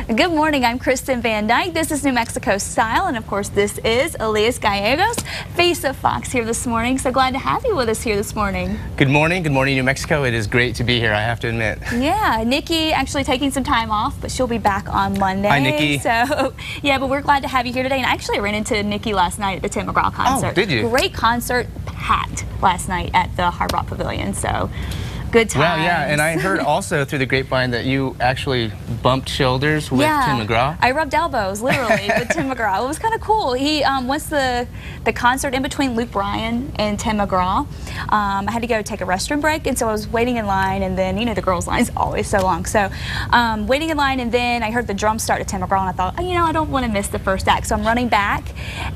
Good morning, I'm Kristen Van Dyke. This is New Mexico Style, and of course this is Elias Gallegos, Face of Fox here this morning. So glad to have you with us here this morning. Good morning, New Mexico. It is great to be here, I have to admit. Yeah, Nikki actually taking some time off, but she'll be back on Monday. Hi, Nikki. So, yeah, but we're glad to have you here today. And I actually ran into Nikki last night at the Tim McGraw concert. Oh, did you? Great concert, packed last night at the Hard Rock Pavilion. So. Good times. Well, yeah, and I heard also through the grapevine that you actually bumped shoulders with Tim McGraw. I rubbed elbows, literally, with Tim McGraw. It was kind of cool. He once the concert in between Luke Bryan and Tim McGraw, I had to go take a restroom break, and so I was waiting in line, and then, you know, the girls' line's always so long. So waiting in line, and then I heard the drum start to Tim McGraw, and I thought, oh, you know, I don't want to miss the first act. So I'm running back,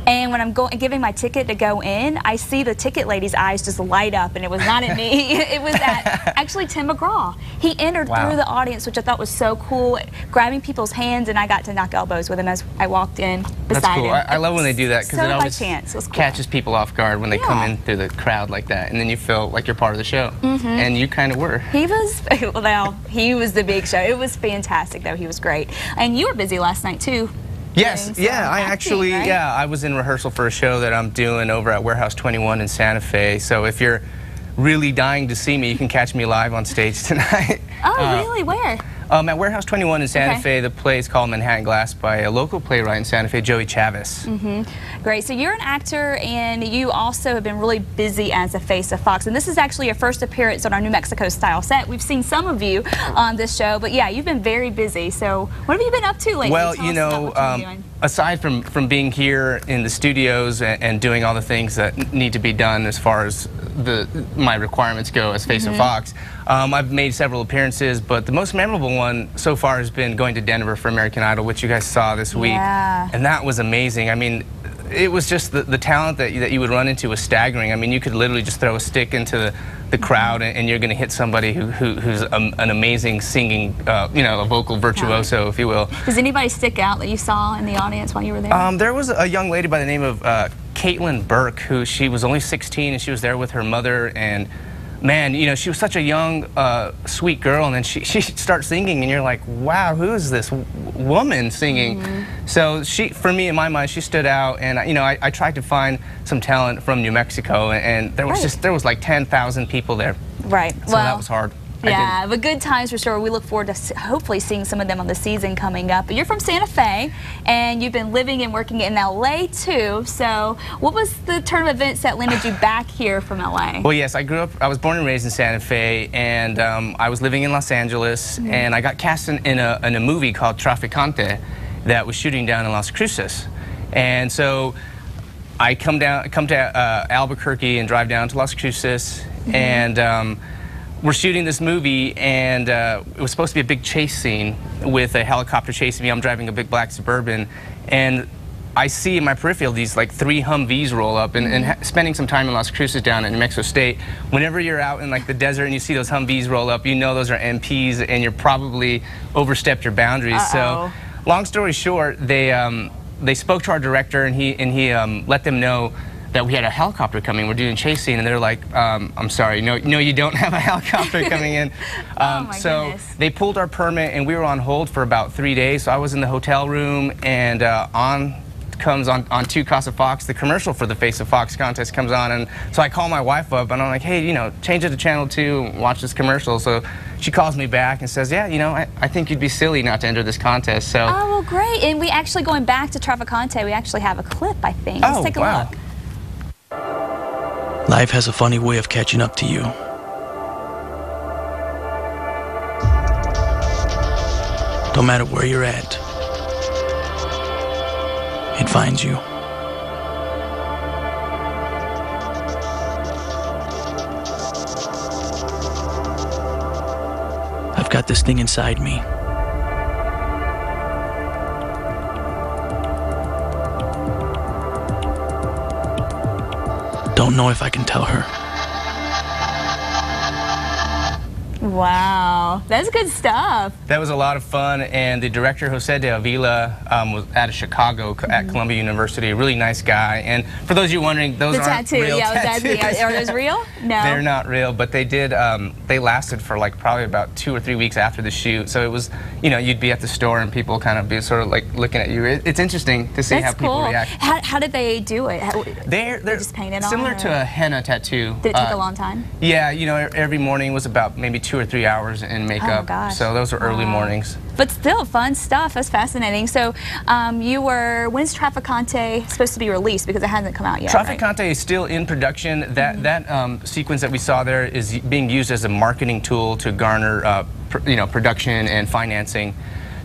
and when I'm giving my ticket to go in, I see the ticket lady's eyes just light up, and it was not at me. It was at actually Tim McGraw. He entered through the audience, which I thought was so cool, grabbing people's hands, and I got to knock elbows with him as I walked in beside him. I love when they do that, because it always catches people off guard when they come in through the crowd like that, and then you feel like you're part of the show. And you kind of were. He was, well, he was the big show. It was fantastic, though. He was great. And you were busy last night, too. Yes, yeah, I actually, I was in rehearsal for a show that I'm doing over at Warehouse 21 in Santa Fe, so if you're really dying to see me, you can catch me live on stage tonight. Oh, really? Where? At Warehouse 21 in Santa Fe. The play is called Manhattan Glass by a local playwright in Santa Fe, Joey Chavez. Great. So you're an actor, and you also have been really busy as a face of Fox. And this is actually your first appearance on our New Mexico Style set. We've seen some of you on this show, but yeah, you've been very busy. So what have you been up to lately? Well, you know, aside from being here in the studios and doing all the things that need to be done as far as my requirements go as Face of Fox, I've made several appearances, but the most memorable one so far has been going to Denver for American Idol, which you guys saw this week, and that was amazing. I mean, it was just the talent that you would run into was staggering. I mean, you could literally just throw a stick into the crowd, and you're going to hit somebody who's an amazing singing, you know, a vocal virtuoso, if you will. Does anybody stick out that you saw in the audience while you were there? There was a young lady by the name of Caitlin Burke, who she was only 16, and she was there with her mother, and man, you know, she was such a young, sweet girl, and then she starts singing, and you're like, wow, who is this woman singing? So for me, in my mind, she stood out, and you know, I tried to find some talent from New Mexico, and there was like 10,000 people there. Right. So that was hard. Yeah, but good times for sure. We look forward to hopefully seeing some of them on the season coming up. But you're from Santa Fe, and you've been living and working in LA too. So what was the turn of events that landed you back here from LA? Well, yes, I was born and raised in Santa Fe, and I was living in Los Angeles, and I got cast in a movie called Traficante that was shooting down in Las Cruces. And so I come to Albuquerque and drive down to Las Cruces, and we're shooting this movie, and it was supposed to be a big chase scene with a helicopter chasing me. I'm driving a big black Suburban, and I see in my peripheral these like 3 Humvees roll up, and spending some time in Las Cruces down in New Mexico State, whenever you're out in like the desert and you see those Humvees roll up, you know those are MPs, and you're probably overstepped your boundaries. So long story short, they spoke to our director, and he let them know that we had a helicopter coming. We're doing a chase scene, and they're like, I'm sorry, no, you don't have a helicopter coming in. So they pulled our permit, and we were on hold for about 3 days. So I was in the hotel room, and on to Casa Fox, the commercial for the Face of Fox contest comes on, and so I call my wife up, and I'm like, hey, you know, change it to channel 2 and watch this commercial. So she calls me back and says, yeah, you know, I think you'd be silly not to enter this contest. So oh, well, great. And we actually, going back to Traficante, we actually have a clip, I think. Let's take a look. Life has a funny way of catching up to you. No matter where you're at, it finds you. I've got this thing inside me. Don't know if I can tell her. Wow, that's good stuff. That was a lot of fun, and the director, Jose de Avila, was out of Chicago at Columbia University, a really nice guy. And for those of you wondering, those aren't real tattoos. Are those real? No. They're not real, but they did, they lasted for like probably about 2 or 3 weeks after the shoot. So it was, you know, you'd be at the store and people kind of be sort of like looking at you. It's interesting to see how people react. How did they do it? They're just paint it on? Similar to a henna tattoo. Did it take a long time? Yeah, you know, every morning was about maybe 2 or 3 hours in makeup. Oh, gosh. So those were early mornings. But still, fun stuff. That's fascinating. So, when's Traficante supposed to be released? Because it hasn't come out yet. Traficante is still in production. That sequence that we saw there is being used as a marketing tool to garner, production and financing.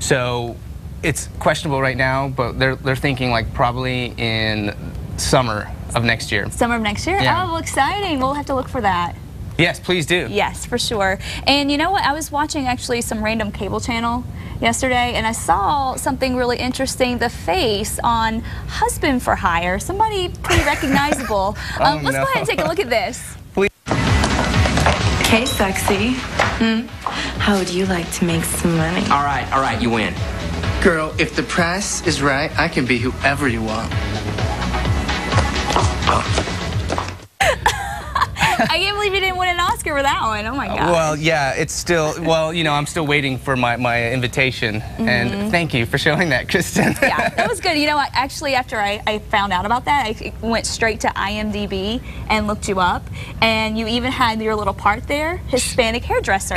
So it's questionable right now, but they're thinking like probably in summer of next year. Summer of next year? Yeah. Oh, well, exciting. We'll have to look for that. Yes, please do. Yes, for sure. And you know what? I was watching actually some random cable channel yesterday, and I saw something really interesting. The face on Husband for Hire. Somebody pretty recognizable. Let's go ahead and take a look at this. Please. Okay, sexy. How would you like to make some money? All right, you win. Girl, if the price is right, I can be whoever you want. I can't believe you didn't win an Oscar for that one. Oh my God. Well, yeah, it's still, well, you know, I'm still waiting for my invitation. And thank you for showing that, Kristen. Yeah, that was good. You know, actually, after I found out about that, I went straight to IMDb and looked you up. And you even had your little part there, Hispanic hairdresser,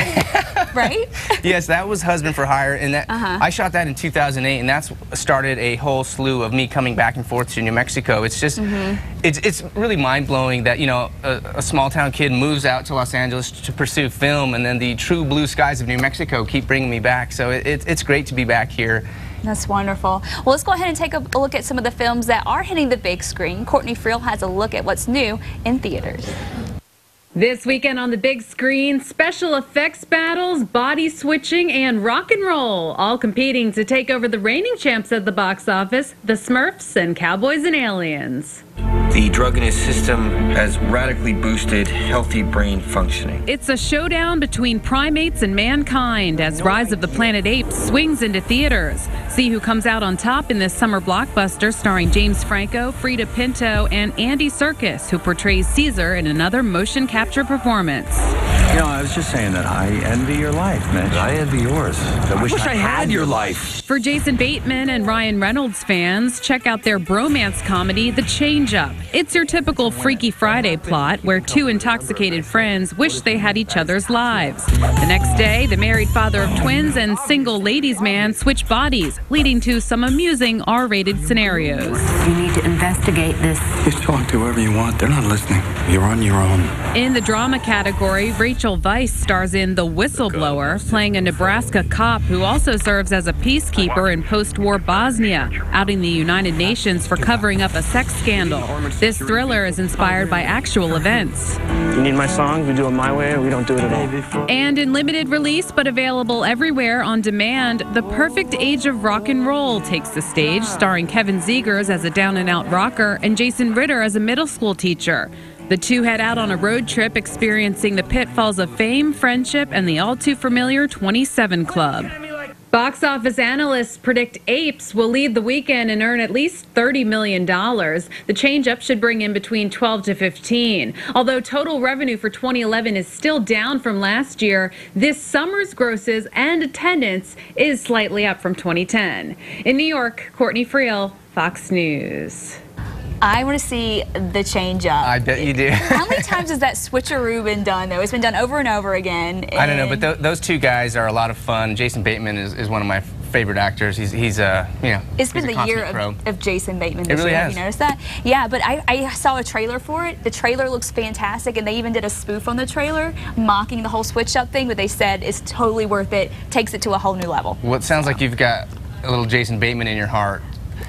right? Yes, that was Husband for Hire. And that I shot that in 2008, and that's started a whole slew of me coming back and forth to New Mexico. It's just, it's really mind-blowing that, you know, a small-town kid moves out to Los Angeles to pursue film, and then the true blue skies of New Mexico keep bringing me back. So it's great to be back here. That's wonderful. Well, let's go ahead and take a look at some of the films that are hitting the big screen. Courtney Friel has a look at what's new in theaters. This weekend on the big screen, special effects battles, body switching, and rock and roll, all competing to take over the reigning champs at the box office, the Smurfs and Cowboys and Aliens. The drug in his system has radically boosted healthy brain functioning. It's a showdown between primates and mankind as Rise of the Planet Apes swings into theaters. See who comes out on top in this summer blockbuster starring James Franco, Frida Pinto, and Andy Serkis, who portrays Caesar in another motion capture performance. You know, I was just saying that I envy your life, Mitch. I envy yours. I wish I had your life. For Jason Bateman and Ryan Reynolds fans, check out their bromance comedy, The Change-Up. It's your typical Freaky Friday plot where two intoxicated friends wish they had each other's lives. The next day, the married father of twins and single ladies man switch bodies, leading to some amusing R-rated scenarios. You need to investigate this. You talk to whoever you want. They're not listening. You're on your own. In the drama category, Rachel Weisz stars in The Whistleblower, playing a Nebraska cop who also serves as a peacekeeper in post-war Bosnia, outing the United Nations for covering up a sex scandal. This thriller is inspired by actual events. You need my song? We do it my way, or we don't do it at all. And in limited release, but available everywhere on demand, The Perfect Age of Rock and Roll takes the stage, starring Kevin Zegers as a down-and-out rocker and Jason Ritter as a middle school teacher. The two head out on a road trip experiencing the pitfalls of fame, friendship, and the all-too-familiar 27 Club. Box office analysts predict Apes will lead the weekend and earn at least $30 million. The change-up should bring in between 12 to 15. Although total revenue for 2011 is still down from last year, this summer's grosses and attendance is slightly up from 2010. In New York, Courtney Friel, Fox News. I want to see The Change-Up. I bet you do. How many times has that switcheroo been done, though? It's been done over and over again. I don't know, but those two guys are a lot of fun. Jason Bateman is one of my favorite actors. He's you know, it's been the year of Jason Bateman this year. Have you noticed that? Yeah, but I saw a trailer for it. The trailer looks fantastic, and they even did a spoof on the trailer, mocking the whole switch-up thing, but they said it's totally worth it, takes it to a whole new level. Well, it sounds like you've got a little Jason Bateman in your heart.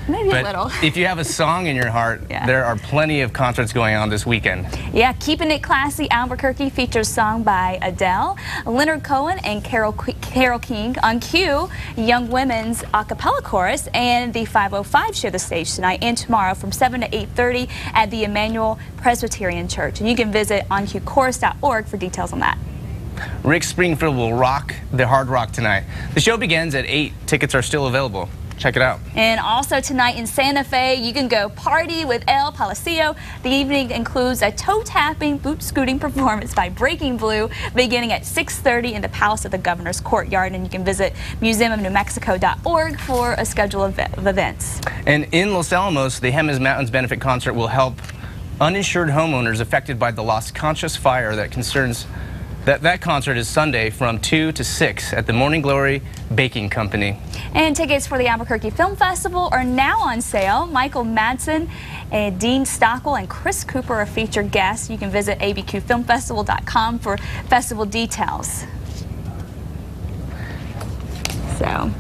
Maybe but a little. If you have a song in your heart, there are plenty of concerts going on this weekend. Yeah, Keeping It Classy Albuquerque features song by Adele, Leonard Cohen, and Carole King. On cue, Young Women's a cappella chorus, and the 505 share the stage tonight and tomorrow from 7 to 8:30 at the Emmanuel Presbyterian Church. And you can visit oncuechorus.org for details on that. Rick Springfield will rock the Hard Rock tonight. The show begins at 8. Tickets are still available. Check it out. And also tonight in Santa Fe, you can go party with El Palacio. The evening includes a toe-tapping, boot-scooting performance by Breaking Blue beginning at 6:30 in the Palace of the Governor's Courtyard. And you can visit museumofnewmexico.org for a schedule of events. And in Los Alamos, the Jemez Mountains Benefit Concert will help uninsured homeowners affected by the Las Conchas fire that concerns. That concert is Sunday from 2 to 6 at the Morning Glory Baking Company. And tickets for the Albuquerque Film Festival are now on sale. Michael Madsen, Dean Stockwell, and Chris Cooper are featured guests. You can visit abqfilmfestival.com for festival details. So,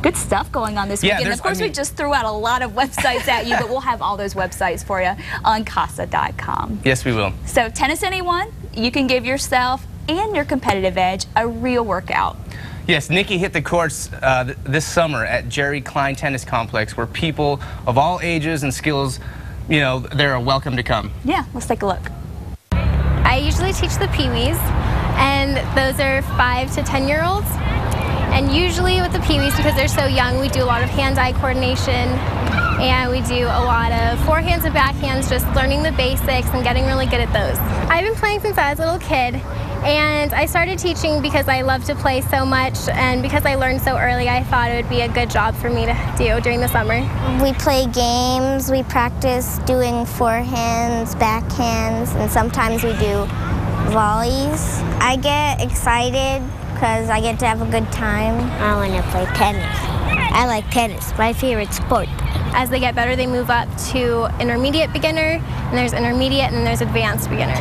good stuff going on this weekend. Of course, we just threw out a lot of websites at you, but we'll have all those websites for you on casa.com. Yes, we will. So, Tennis Anyone, you can give yourself and your competitive edge a real workout. Yes, Nikki hit the courts this summer at Jerry Cline Tennis Complex, where people of all ages and skills, they're welcome to come. Yeah, let's take a look. I usually teach the peewees, and those are 5 to 10-year-olds. And usually with the peewees, because they're so young, we do a lot of hand-eye coordination, and we do a lot of forehands and backhands, just learning the basics and getting really good at those. I've been playing since I was a little kid, and I started teaching because I love to play so much, and because I learned so early, I thought it would be a good job for me to do during the summer. We play games, we practice doing forehands, backhands, and sometimes we do volleys. I get excited because I get to have a good time. I want to play tennis. I like tennis, my favorite sport. As they get better, they move up to intermediate beginner, and there's intermediate, and then there's advanced beginner.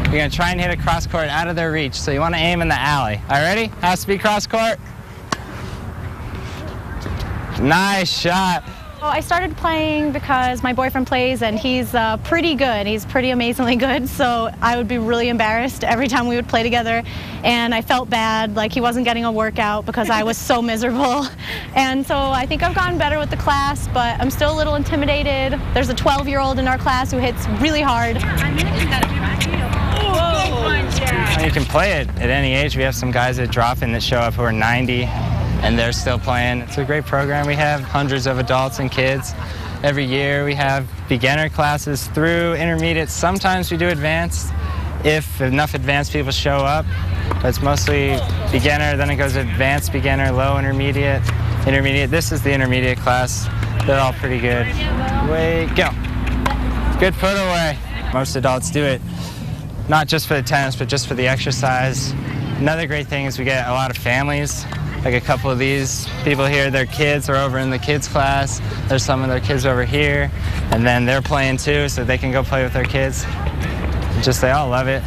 You're going to try and hit a cross court out of their reach, so you want to aim in the alley. All right, ready? Has to be cross court. Nice shot. Well, I started playing because my boyfriend plays, and he's pretty good. He's pretty amazingly good, so I would be really embarrassed every time we would play together, and I felt bad, like he wasn't getting a workout because I was so miserable. And so I think I've gotten better with the class, but I'm still a little intimidated. There's a 12-year-old in our class who hits really hard. You can play it at any age. We have some guys that drop in that show up who are 90. And they're still playing. It's a great program. We have hundreds of adults and kids. Every year we have beginner classes through intermediate. Sometimes we do advanced if enough advanced people show up. But it's mostly beginner, then it goes advanced beginner, low intermediate, intermediate. This is the intermediate class. They're all pretty good. Way, go. Good put away. Most adults do it, not just for the tennis, but just for the exercise. Another great thing is we get a lot of families. Like a couple of these people here, their kids are over in the kids class. There's some of their kids over here, and then they're playing too, so they can go play with their kids. They all love it.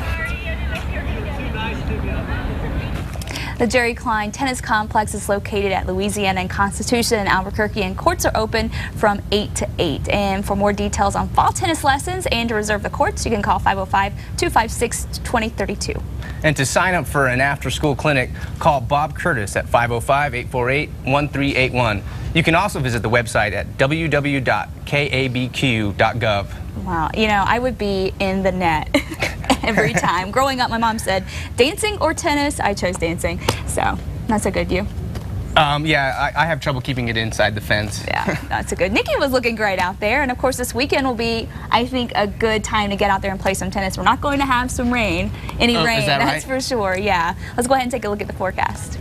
The Jerry Cline Tennis Complex is located at Louisiana and Constitution in Albuquerque, and courts are open from 8 to 8. And for more details on fall tennis lessons and to reserve the courts, you can call 505-256-2032. And to sign up for an after-school clinic, call Bob Curtis at 505-848-1381. You can also visit the website at www.kabq.gov. Wow, I would be in the net every time. Growing up, my mom said, dancing or tennis? I chose dancing. So, not so good, you? Yeah, I have trouble keeping it inside the fence. Yeah, that's a good. Nikki was looking great out there, and of course this weekend will be, I think, a good time to get out there and play some tennis. We're not going to have some rain, rain, is that that's right? for sure, yeah. Let's go ahead and take a look at the forecast.